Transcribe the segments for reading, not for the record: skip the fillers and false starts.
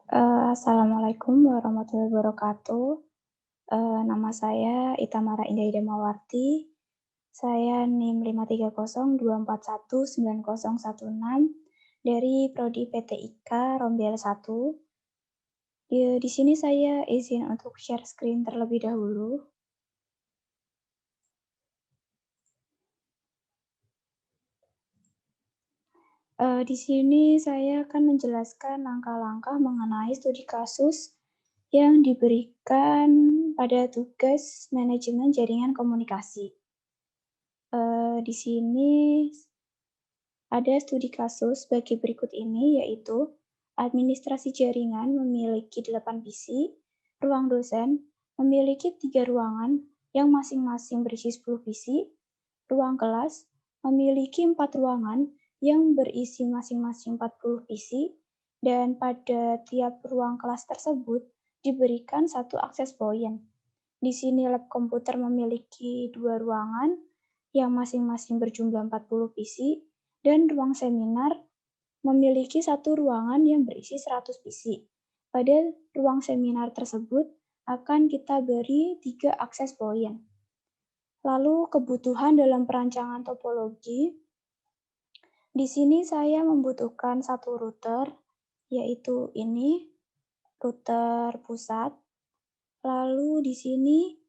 Assalamualaikum warahmatullahi wabarakatuh. Nama saya Itamara Indah Hidamawarti. Saya NIM 53024190016 dari Prodi PTIK Rombel 1. Di sini saya izin untuk share screen terlebih dahulu. Di sini saya akan menjelaskan langkah-langkah mengenai studi kasus yang diberikan pada tugas manajemen jaringan komunikasi. Di sini ada studi kasus bagi berikut ini, yaitu administrasi jaringan memiliki 8 PC, ruang dosen memiliki 3 ruangan yang masing-masing berisi 10 PC, ruang kelas memiliki 4 ruangan yang berisi masing-masing 40 PC, dan pada tiap ruang kelas tersebut diberikan satu akses point. Di sini lab komputer memiliki 2 ruangan yang masing-masing berjumlah 40 PC, dan ruang seminar memiliki satu ruangan yang berisi 100 PC. Pada ruang seminar tersebut akan kita beri 3 akses point. Lalu kebutuhan dalam perancangan topologi. Di sini saya membutuhkan satu router, yaitu ini, router pusat. Lalu di sini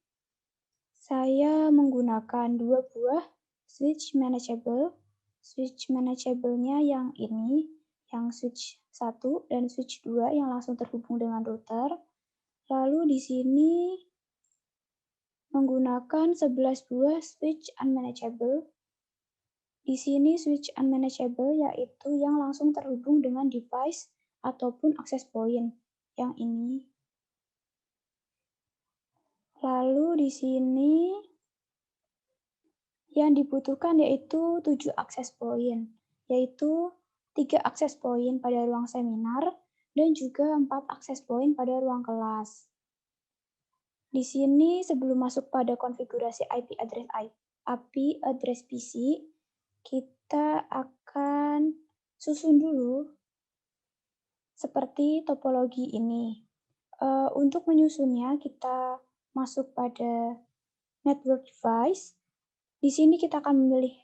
saya menggunakan 2 buah switch manageable. Switch manageable-nya yang ini, yang switch 1 dan switch 2 yang langsung terhubung dengan router. Lalu di sini menggunakan 11 buah switch unmanageable. Di sini switch unmanageable yaitu yang langsung terhubung dengan device ataupun access point, yang ini. Lalu di sini yang dibutuhkan yaitu 7 akses point, yaitu 3 akses point pada ruang seminar dan juga 4 akses point pada ruang kelas. Di sini sebelum masuk pada konfigurasi IP address PC, kita akan susun dulu seperti topologi ini. Untuk menyusunnya kita masuk pada network device. Di sini kita akan memilih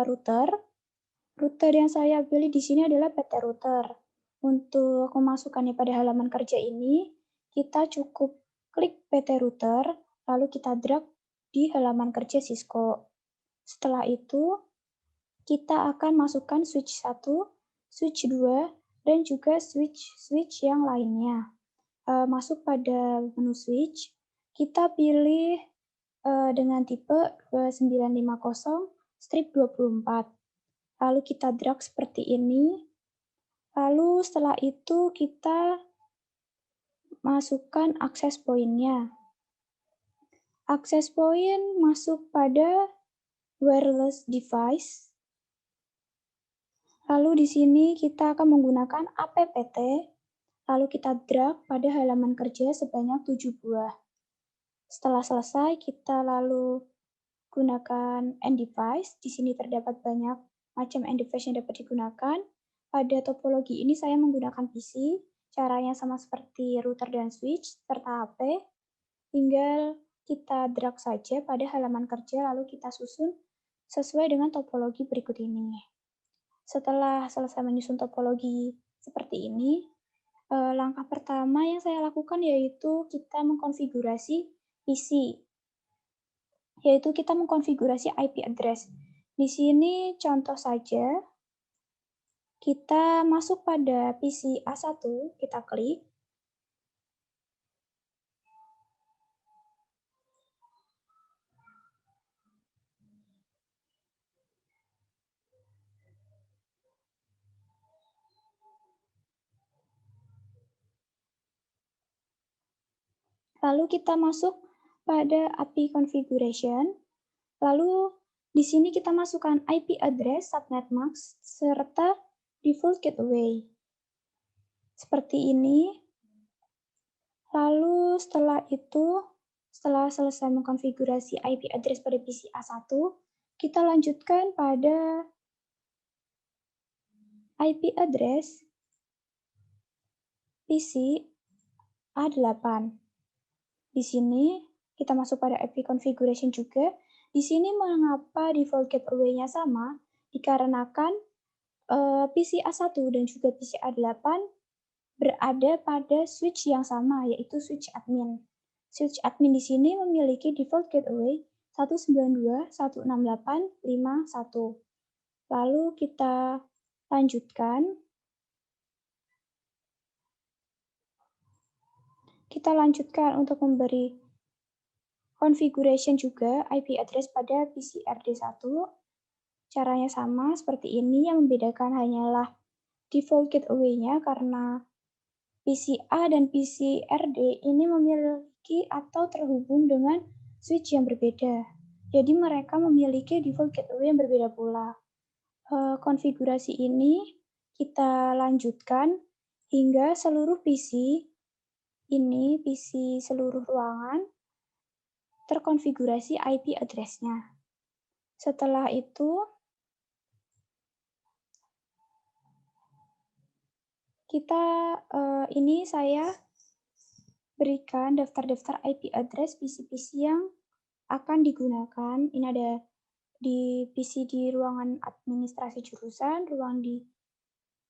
router. Router yang saya pilih di sini adalah PT router. Untuk memasukkannya pada halaman kerja ini, kita cukup klik PT router, lalu kita drag di halaman kerja Cisco. Setelah itu, kita akan masukkan switch 1, switch 2, dan juga switch yang lainnya. Masuk pada menu switch, kita pilih dengan tipe 2950/24. Lalu kita drag seperti ini. Lalu setelah itu kita masukkan akses point-nya. Akses point masuk pada wireless device. Lalu di sini kita akan menggunakan APPT. Lalu kita drag pada halaman kerja sebanyak 7 buah. Setelah selesai, kita lalu gunakan end device. Di sini terdapat banyak macam end device yang dapat digunakan. Pada topologi ini saya menggunakan PC. Caranya sama seperti router dan switch serta HP. Tinggal kita drag saja pada halaman kerja lalu kita susun sesuai dengan topologi berikut ini. Setelah selesai menyusun topologi seperti ini, langkah pertama yang saya lakukan yaitu kita mengkonfigurasi PC, yaitu kita mengkonfigurasi IP address. Di sini contoh saja, kita masuk pada PC A1, kita klik. Lalu kita masuk pada API configuration. Lalu di sini kita masukkan IP address, subnet mask, serta default gateway. Seperti ini. Lalu setelah itu, setelah selesai mengkonfigurasi IP address pada PC A1, kita lanjutkan pada IP address PC A8. Di sini kita masuk pada IP configuration juga. Di sini mengapa default gateway-nya sama? Dikarenakan PC A1 dan juga PC A8 berada pada switch yang sama, yaitu switch admin. Switch admin di sini memiliki default gateway 192.168.5.1. Lalu kita lanjutkan. Kita lanjutkan untuk memberi configuration juga IP address pada PC RD1. Caranya sama seperti ini, yang membedakan hanyalah default gateway-nya karena PC A dan PC RD ini memiliki atau terhubung dengan switch yang berbeda. Jadi mereka memiliki default gateway yang berbeda pula. Konfigurasi ini kita lanjutkan hingga seluruh PC ini, PC seluruh ruangan, terkonfigurasi IP address-nya. Setelah itu, ini saya berikan daftar-daftar IP address PC-PC yang akan digunakan. Ini ada di PC di ruangan administrasi jurusan,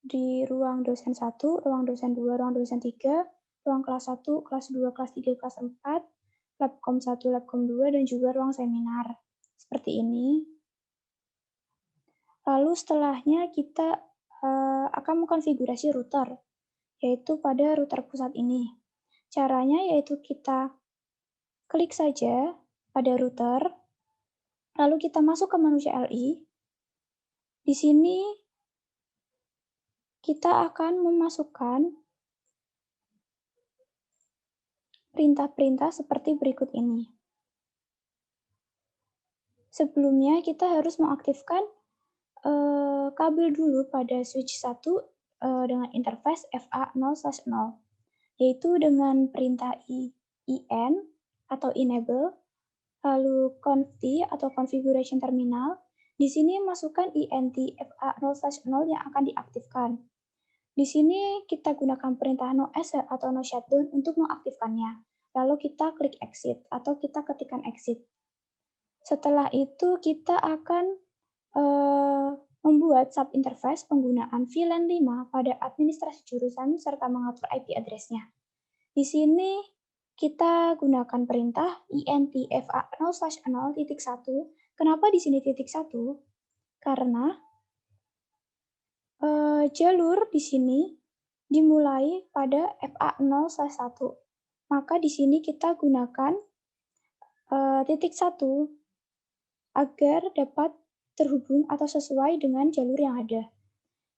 di ruang dosen 1, ruang dosen 2, ruang dosen 3, ruang kelas 1, kelas 2, kelas 3, kelas 4, labkom 1, labkom 2, dan juga ruang seminar. Seperti ini. Lalu setelahnya kita akan mengkonfigurasi router, yaitu pada router pusat ini. Caranya yaitu kita klik saja pada router, lalu kita masuk ke menu CLI. Di sini kita akan memasukkan perintah-perintah seperti berikut ini. Sebelumnya kita harus mengaktifkan kabel dulu pada switch 1 dengan interface FA0/0, yaitu dengan perintah IN atau enable, lalu conft atau configuration terminal. Di sini masukkan int FA0/0 yang akan diaktifkan. Di sini kita gunakan perintah noS atau no shutdown untuk mengaktifkannya. Lalu kita klik exit atau kita ketikkan exit. Setelah itu kita akan membuat subinterface penggunaan VLAN 5 pada administrasi jurusan serta mengatur IP address-nya. Di sini kita gunakan perintah int fa0/0.1. Kenapa di sini titik 1? Karena jalur di sini dimulai pada fa0/1. Maka di sini kita gunakan titik 1 agar dapat terhubung atau sesuai dengan jalur yang ada.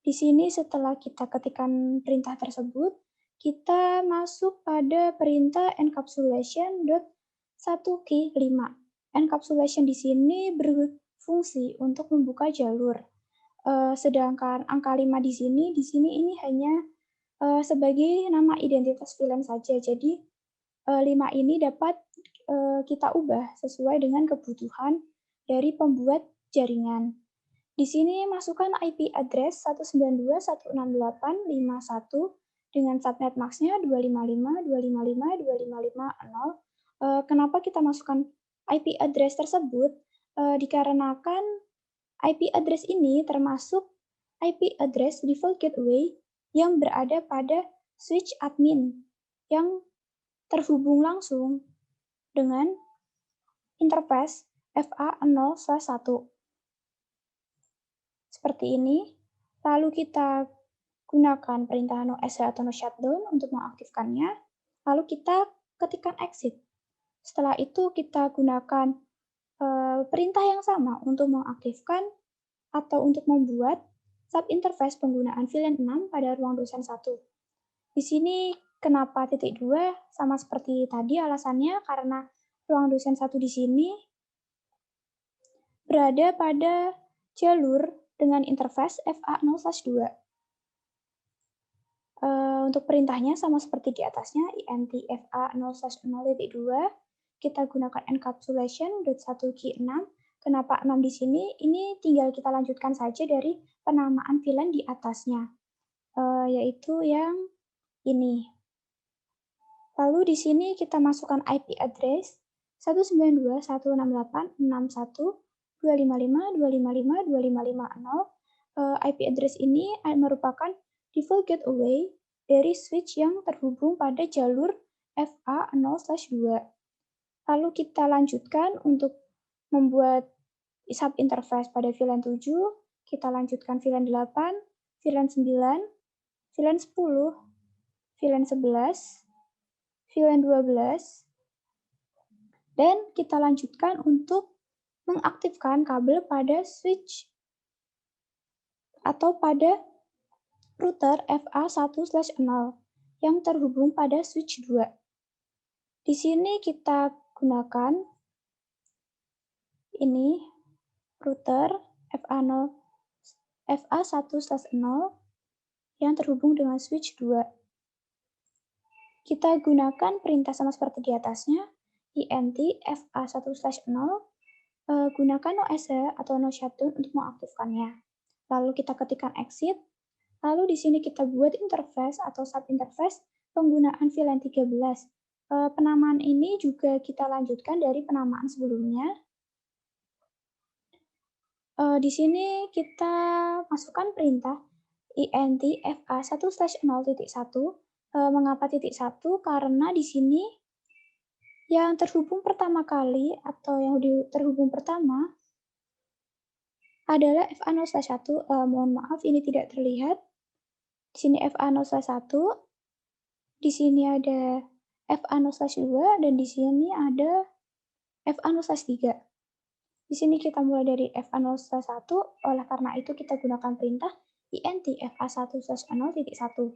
Di sini setelah kita ketikkan perintah tersebut, kita masuk pada perintah encapsulation.1key5. Encapsulation di sini berfungsi untuk membuka jalur. Sedangkan angka 5 di sini ini hanya sebagai nama identitas VLAN saja. Jadi 5 ini dapat kita ubah sesuai dengan kebutuhan dari pembuat jaringan. Di sini masukkan IP address 192.168.5.1 dengan subnet max-nya 255.255.255.0. Kenapa kita masukkan IP address tersebut? Dikarenakan IP address ini termasuk IP address default gateway yang berada pada switch admin yang terhubung langsung dengan interface FA0/1. Seperti ini. Lalu kita gunakan perintah noS atau no shutdown untuk mengaktifkannya. Lalu kita ketikkan exit. Setelah itu kita gunakan perintah yang sama untuk mengaktifkan atau untuk membuat subinterface penggunaan VLAN 6 pada ruang dosen 1. Di sini kenapa titik 2 sama seperti tadi alasannya karena ruang dosen 1 di sini berada pada jalur dengan interface FA0/2. Untuk perintahnya sama seperti di atasnya, int fa0/0.2. Kita gunakan encapsulation.1key6. Kenapa 6 di sini? Ini tinggal kita lanjutkan saja dari penamaan VLAN di atasnya, yaitu yang ini. Lalu di sini kita masukkan IP address 192.168.61.255.255.255.0. IP address ini merupakan default gateway dari switch yang terhubung pada jalur FA0/2. Lalu kita lanjutkan untuk membuat subinterface pada VLAN 7, kita lanjutkan VLAN 8, VLAN 9, VLAN 10, VLAN 11, VLAN 12, dan kita lanjutkan untuk mengaktifkan kabel pada switch atau pada router FA1/0 yang terhubung pada switch 2. Di sini kita gunakan ini router FA1/0 yang terhubung dengan switch 2. Kita gunakan perintah sama seperti di atasnya, int FA1/0, gunakan no SH atau no shutdown untuk mengaktifkannya. Lalu kita ketikkan exit, lalu di sini kita buat interface atau subinterface penggunaan VLAN 13. Penamaan ini juga kita lanjutkan dari penamaan sebelumnya. Di sini kita masukkan perintah int fa1/0.1. Mengapa titik 1? Karena di sini yang terhubung pertama kali atau yang terhubung pertama adalah FA0/1. Mohon maaf ini tidak terlihat. Di sini FA0/1, di sini ada FA0/2, dan di sini ada FA0/3. Di sini kita mulai dari FA0/1, oleh karena itu kita gunakan perintah int fa1/0.1.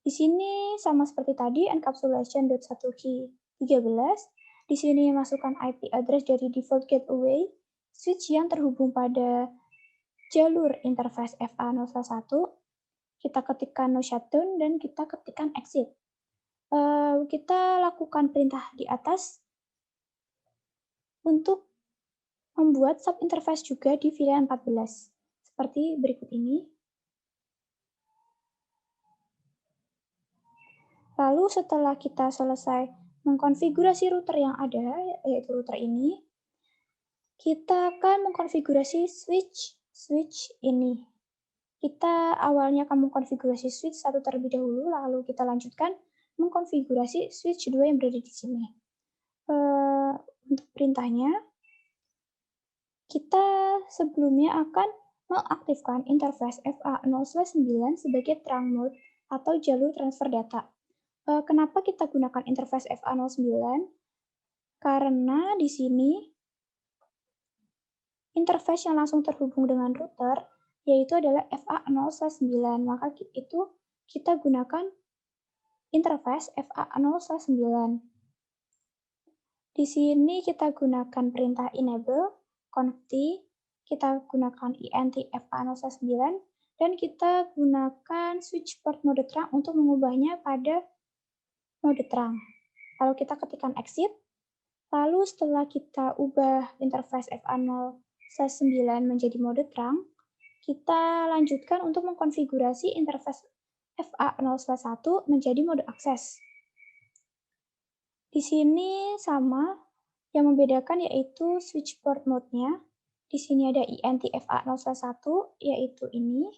Di sini sama seperti tadi, encapsulation.1key 13. Di sini masukkan IP address dari default gateway switch yang terhubung pada jalur interface FA0/1. Kita ketikkan no shutdown dan kita ketikkan exit. Kita lakukan perintah di atas untuk membuat subinterface juga di VLAN 14. Seperti berikut ini. Lalu setelah kita selesai mengkonfigurasi router yang ada, yaitu router ini, kita akan mengkonfigurasi switch ini. Kita awalnya akan mengkonfigurasi switch 1 terlebih dahulu, lalu kita lanjutkan mengkonfigurasi switch 2 yang berada di sini. Untuk perintahnya, kita sebelumnya akan mengaktifkan interface FA0/9 sebagai trunk mode atau jalur transfer data. Kenapa kita gunakan interface FA09? Karena di sini interface yang langsung terhubung dengan router yaitu adalah FA0/9. Maka itu kita gunakan interface FA0/9. Di sini kita gunakan perintah enable, conft, kita gunakan int FA0/9, dan kita gunakan switch port mode trunk untuk mengubahnya pada mode trunk. Lalu kita ketikkan exit. Lalu setelah kita ubah interface FA0/9 menjadi mode trunk, kita lanjutkan untuk mengkonfigurasi interface FA0/1 menjadi mode akses. Di sini sama, yang membedakan yaitu switch port mode-nya. Di sini ada int FA0/1, yaitu ini.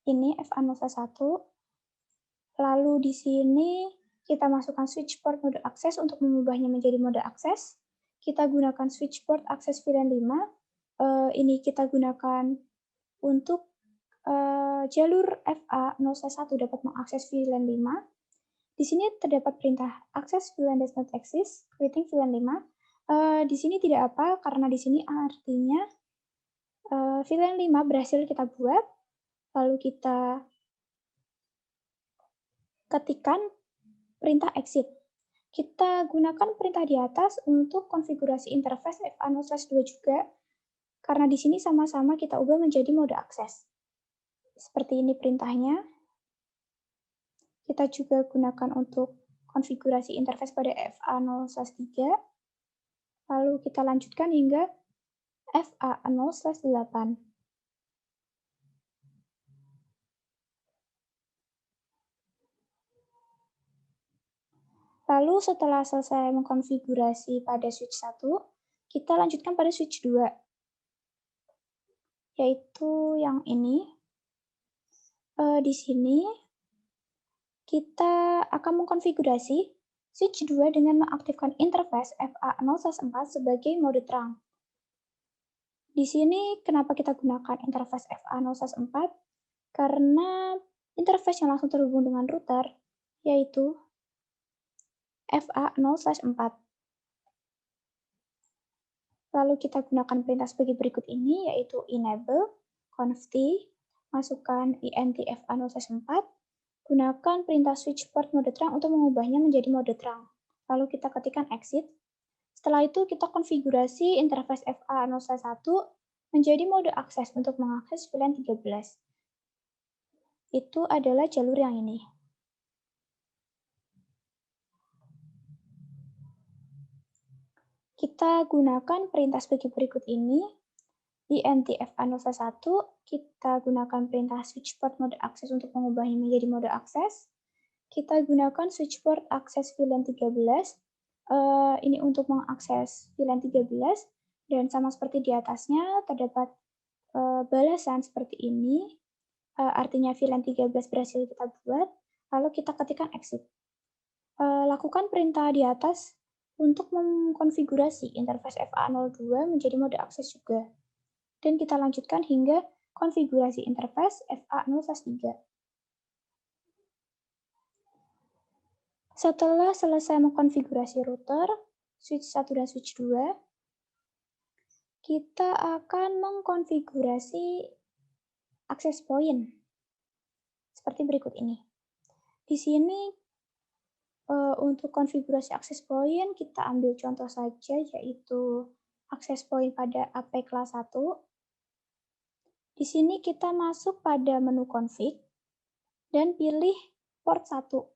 Ini FA0/1. Lalu di sini kita masukkan switch port mode akses untuk mengubahnya menjadi mode akses. Kita gunakan switch port akses VLAN 5. Ini kita gunakan untuk jalur FA0/1 dapat mengakses VLAN 5. Di sini terdapat perintah access VLAN does not exist, creating VLAN 5. Di sini tidak apa, karena di sini artinya VLAN 5 berhasil kita buat. Lalu kita ketikkan perintah exit. Kita gunakan perintah di atas untuk konfigurasi interface FA0/2 juga, karena di sini sama-sama kita ubah menjadi mode akses. Seperti ini perintahnya. Kita juga gunakan untuk konfigurasi interface pada FA0/3. Lalu kita lanjutkan hingga FA0/8. Lalu setelah selesai mengkonfigurasi pada switch 1, kita lanjutkan pada switch 2, yaitu yang ini. Di sini kita akan mengkonfigurasi switch 2 dengan mengaktifkan interface FA0/4 sebagai mode terang. Di sini kenapa kita gunakan interface FA0/4? Karena interface yang langsung terhubung dengan router yaitu FA0/4. Lalu kita gunakan perintah sebagai berikut ini, yaitu enable, conft, masukkan int FA0/4, gunakan perintah switch port mode terang untuk mengubahnya menjadi mode terang. Lalu kita ketikkan exit. Setelah itu kita konfigurasi interface FA0/1 menjadi mode akses untuk mengakses VLAN 13. Itu adalah jalur yang ini. Kita gunakan perintah sebagai berikut ini. int FA0/1, kita gunakan perintah switch port mode akses untuk mengubahnya menjadi mode akses. Kita gunakan switch port akses VLAN 13. Ini untuk mengakses VLAN 13, dan sama seperti di atasnya terdapat balasan seperti ini, artinya VLAN 13 berhasil kita buat, lalu kita ketikkan exit. Lakukan perintah di atas untuk mengkonfigurasi interface FA02 menjadi mode akses juga. Dan kita lanjutkan hingga konfigurasi interface FA0/3. Setelah selesai mengkonfigurasi router, switch 1 dan switch 2, kita akan mengkonfigurasi access point seperti berikut ini. Di sini untuk konfigurasi access point kita ambil contoh saja, yaitu access point pada AP kelas 1. Di sini kita masuk pada menu config dan pilih port 1.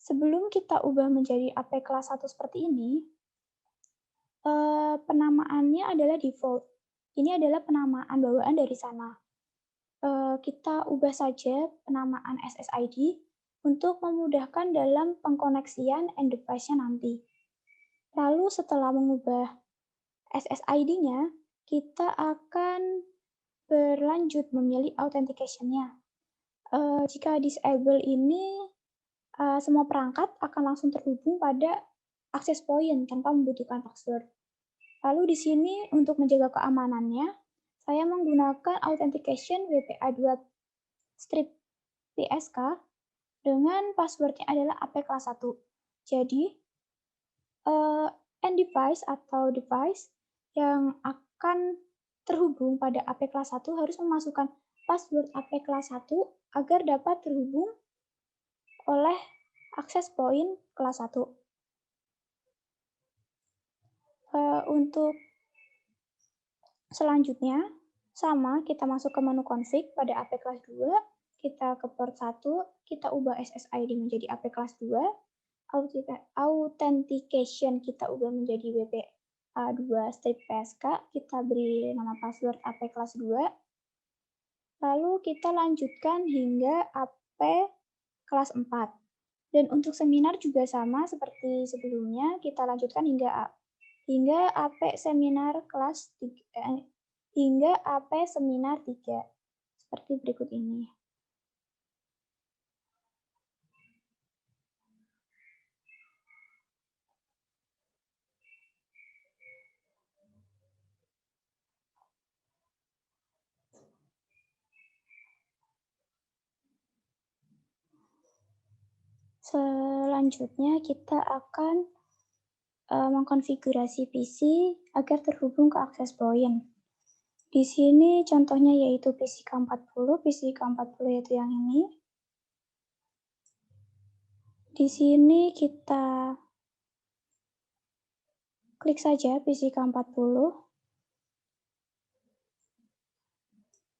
Sebelum kita ubah menjadi AP kelas 1 seperti ini, penamaannya adalah default. Ini adalah penamaan bawaan dari sana. Kita ubah saja penamaan SSID untuk memudahkan dalam pengkoneksian end device-nya nanti. Lalu setelah mengubah SSID-nya, kita akan berlanjut memilih authentication-nya. Jika disable ini, semua perangkat akan langsung terhubung pada access point tanpa membutuhkan password. Lalu di sini untuk menjaga keamanannya, saya menggunakan authentication WPA2 strip PSK dengan passwordnya adalah AP kelas 1. Jadi, end device atau device yang akan terhubung pada AP kelas 1 harus memasukkan password AP kelas 1 agar dapat terhubung oleh access point kelas 1. Untuk selanjutnya, sama, kita masuk ke menu config pada AP kelas 2, kita ke port 1, kita ubah SSID menjadi AP kelas 2, authentication kita ubah menjadi WPA2 strip PSK, kita beri nama password AP kelas 2, lalu kita lanjutkan hingga AP kelas 4. Dan untuk seminar juga sama seperti sebelumnya, kita lanjutkan hingga AP seminar kelas 3, hingga AP seminar 3 seperti berikut ini. Selanjutnya kita akan mengkonfigurasi PC agar terhubung ke access point. Di sini contohnya yaitu PCK40 yaitu yang ini. Di sini kita klik saja PCK40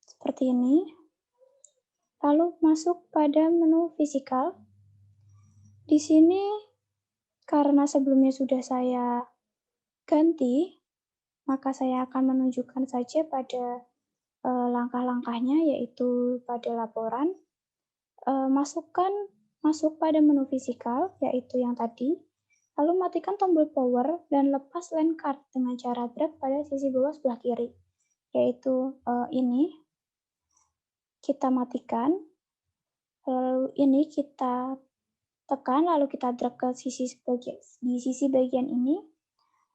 seperti ini. Lalu masuk pada menu physical. Di sini karena sebelumnya sudah saya ganti, maka saya akan menunjukkan saja pada langkah-langkahnya, yaitu pada laporan. Masukkan masuk pada menu fisikal, yaitu yang tadi, lalu matikan tombol power dan lepas LAN card dengan cara drag pada sisi bawah sebelah kiri, yaitu ini, kita matikan, lalu ini kita tekan, lalu kita drag ke di sisi bagian ini,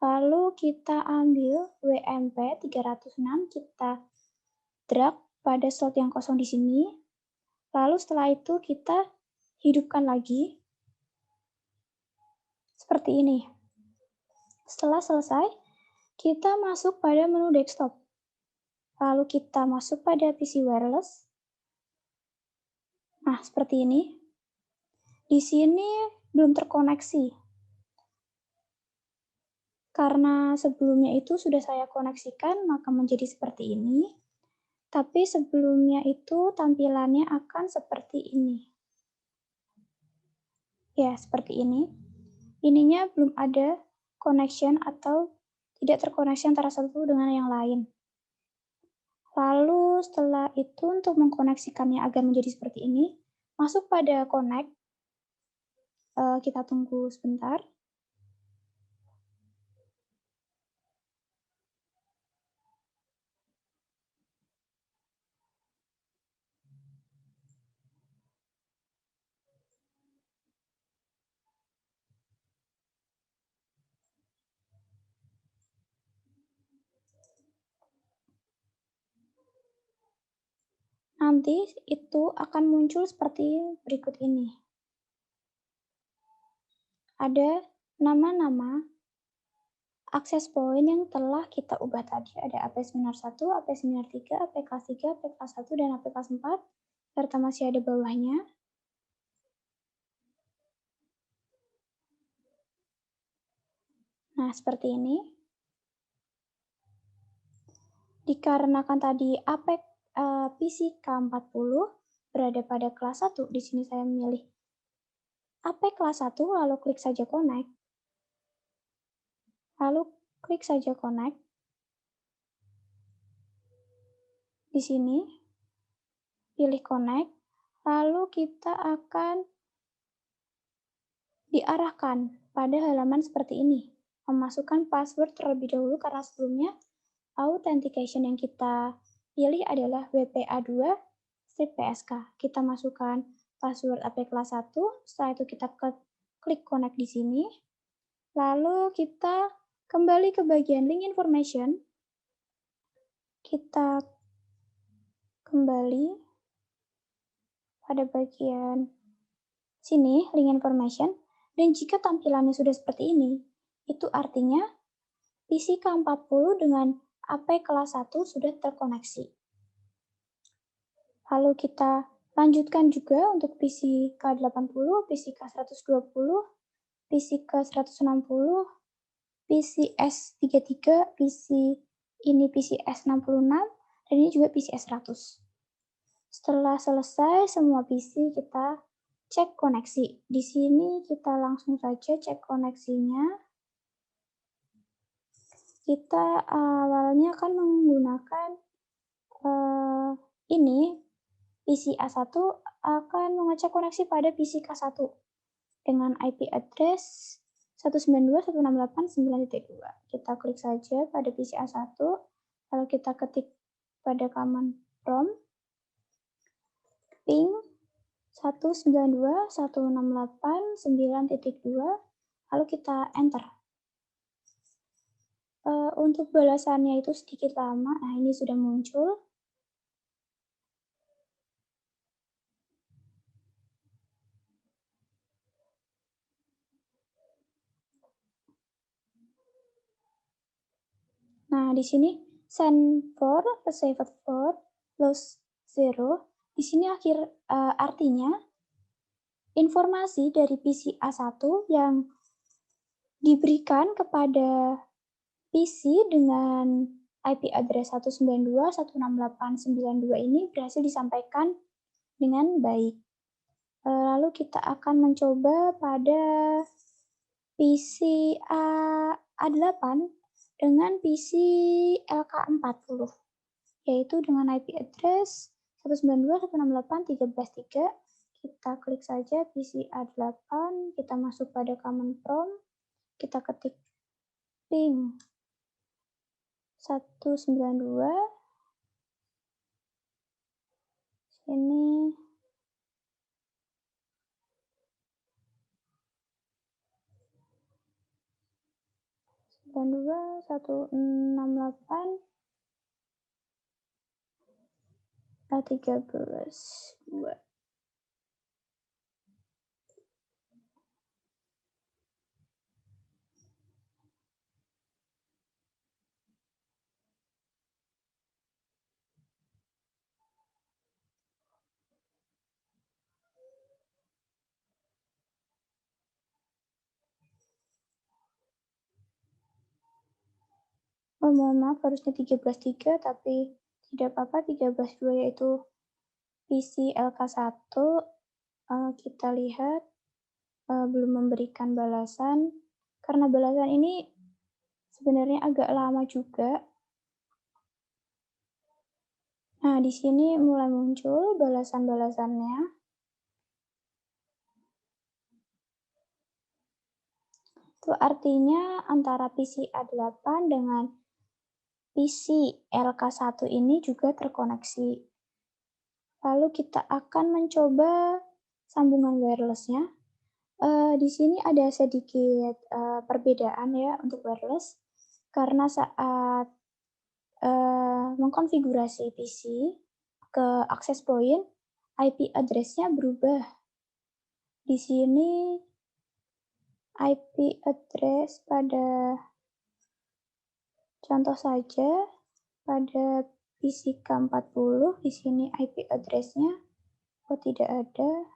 lalu kita ambil WMP 306, kita drag pada slot yang kosong di sini, lalu setelah itu kita hidupkan lagi, seperti ini. Setelah selesai, kita masuk pada menu desktop. Lalu kita masuk pada PC wireless. Nah, seperti ini. Di sini belum terkoneksi. Karena sebelumnya itu sudah saya koneksikan, maka menjadi seperti ini. Tapi sebelumnya itu tampilannya akan seperti ini. Ya, seperti ini. Ininya belum ada connection atau tidak terkoneksi antara satu dengan yang lain. Lalu setelah itu untuk mengkoneksikannya agar menjadi seperti ini, masuk pada connect. Kita tunggu sebentar. Nanti itu akan muncul seperti berikut ini. Ada nama-nama akses point yang telah kita ubah tadi. Ada AP Seminar 1, AP Seminar 3, AP kelas 3, AP kelas 1, dan AP kelas 4. Serta masih ada bawahnya. Nah, seperti ini. Dikarenakan tadi AP PC K40 berada pada kelas 1, di sini saya memilih AP kelas 1, lalu klik saja connect. Lalu klik saja connect. Di sini, pilih connect, lalu kita akan diarahkan pada halaman seperti ini. Memasukkan password terlebih dahulu karena sebelumnya authentication yang kita pilih adalah WPA2-PSK. Kita masukkan password AP kelas 1, setelah itu kita klik connect di sini. Lalu kita kembali ke bagian link information. Kita kembali pada bagian sini, link information. Dan jika tampilannya sudah seperti ini, itu artinya PC K40 dengan AP kelas 1 sudah terkoneksi. Lalu kita lanjutkan juga untuk PC K80, PC K120, PC K160, PC S33, PC ini PC S66, dan ini juga PC S100. Setelah selesai semua PC, kita cek koneksi. Di sini kita langsung saja cek koneksinya. Kita awalnya akan menggunakan ini, PC A1 akan mengecek koneksi pada PC K1 dengan IP address 192.168.9.2. Kita klik saja pada PC A1, lalu kita ketik pada command prompt ping 192.168.9.2, lalu kita enter. Untuk balasannya itu sedikit lama. Nah, ini sudah muncul. Nah, di sini send for, received for, lost 0. Di sini artinya informasi dari PC A1 yang diberikan kepada PC dengan IP address 192.168.9.2 ini berhasil disampaikan dengan baik. Lalu kita akan mencoba pada PC A8 dengan PC LK40, yaitu dengan IP address 192.168.13.3. kita klik saja PC A8, kita masuk pada command prompt, kita ketik ping 192, sini 92.168 13.2. Oh, mohon maaf, harusnya 13.3, tapi tidak apa-apa, 13.2 yaitu PC LK1. Kita lihat belum memberikan balasan, karena balasan ini sebenarnya agak lama juga. Nah, di sini mulai muncul balasan-balasannya. Itu artinya antara PC A8 dengan PC LK1 ini juga terkoneksi. Lalu kita akan mencoba sambungan wireless-nya. Di sini ada sedikit perbedaan ya untuk wireless, karena saat mengkonfigurasi PC ke access point, IP address-nya berubah. Di sini IP address pada contoh saja pada PC K40 di sini IP address-nya tidak ada.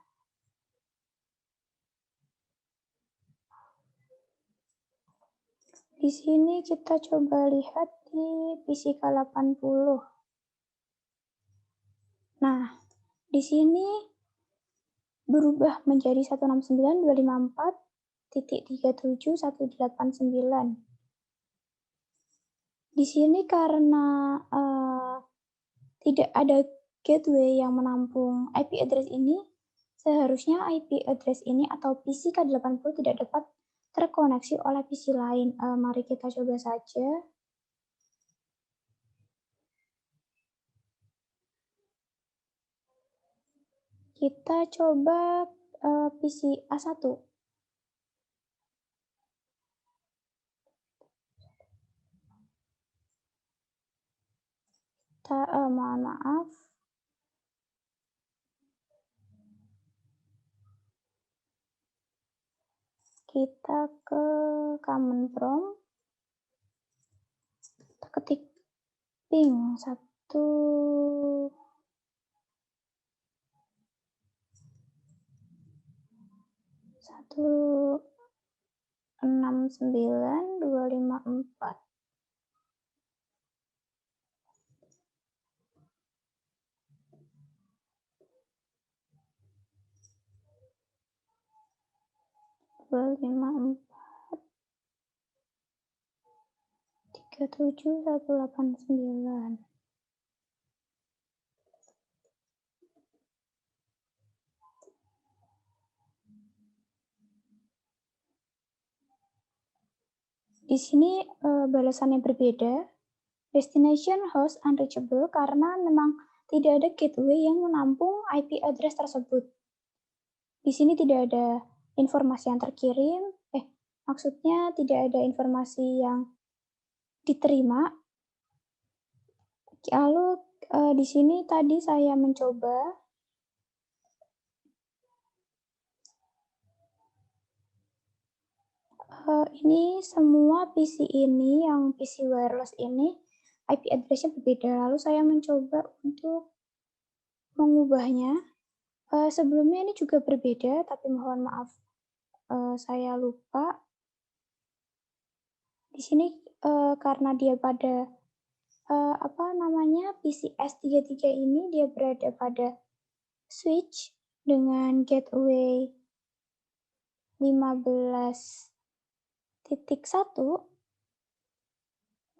Di sini kita coba lihat di PC K80. Nah, di sini berubah menjadi 169.254.37.189. Di sini karena tidak ada gateway yang menampung IP address ini, seharusnya IP address ini atau PC K80 tidak dapat terkoneksi oleh PC lain. Mari kita coba saja. Kita coba PC A1. Mohon maaf. Kita ke command prompt. Kita ketik ping 169.254. Tiga tujuh 189. Di sini balasannya berbeda. Destination host unreachable karena memang tidak ada gateway yang menampung IP address tersebut. Di sini tidak ada informasi yang terkirim, maksudnya tidak ada informasi yang diterima. Lalu di sini tadi saya mencoba ini semua PC ini, yang PC wireless ini IP address-nya berbeda. Lalu saya mencoba untuk mengubahnya. Sebelumnya ini juga berbeda, tapi mohon maaf saya lupa. Di sini karena dia pada PC S33 ini dia berada pada switch dengan gateway 15.1,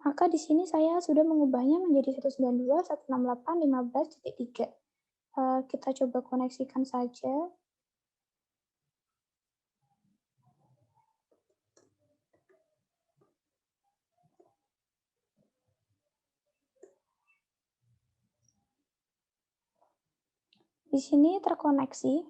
maka di sini saya sudah mengubahnya menjadi 192.168.15.3. Kita coba koneksikan saja. Di sini terkoneksi.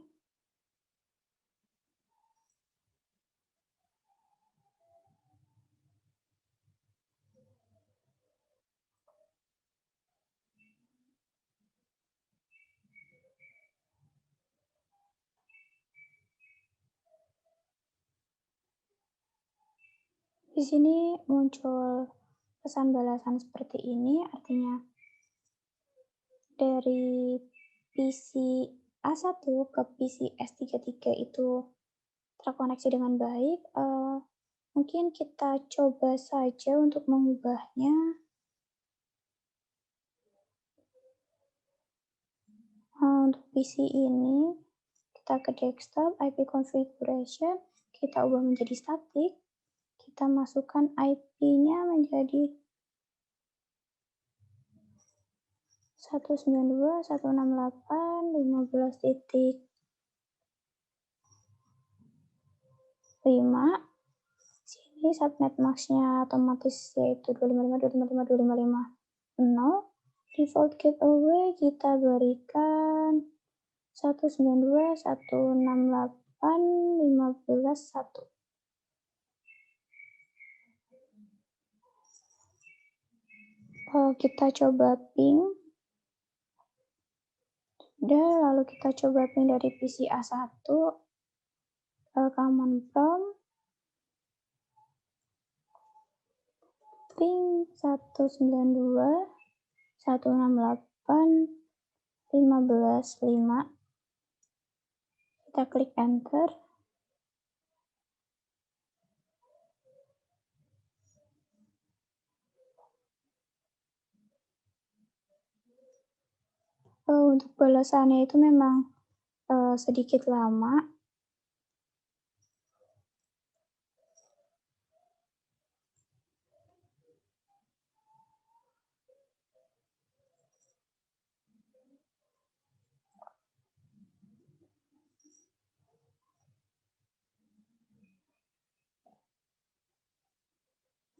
Di sini muncul pesan balasan seperti ini, artinya dari PC A1 ke PC S33 itu terkoneksi dengan baik. Mungkin kita coba saja untuk mengubahnya. Untuk PC ini, kita ke desktop, IP configuration, kita ubah menjadi static, kita masukkan IP-nya menjadi 192.168.15.5. Sini subnet max-nya otomatis yaitu 255.255.255.0. Default gateway kita berikan 192.168.15.1. Kita coba ping. Lalu kita coba ping dari PC A1 command prompt ping 192.168.15.5. Kita klik enter. Untuk balasannya itu memang sedikit lama.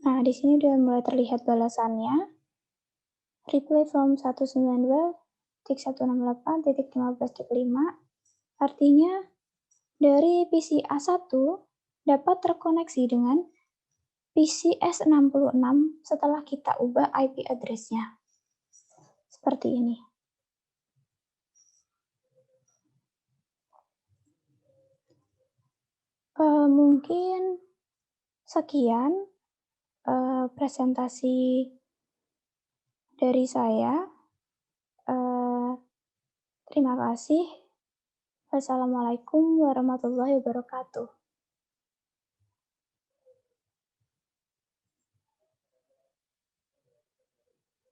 Nah, di sini udah mulai terlihat balasannya. Reply from 192.168.15.5. Artinya dari PC A1 dapat terkoneksi dengan PC S66 setelah kita ubah IP address-nya. Seperti ini. Mungkin sekian presentasi dari saya. Terima kasih. Wassalamualaikum warahmatullahi wabarakatuh.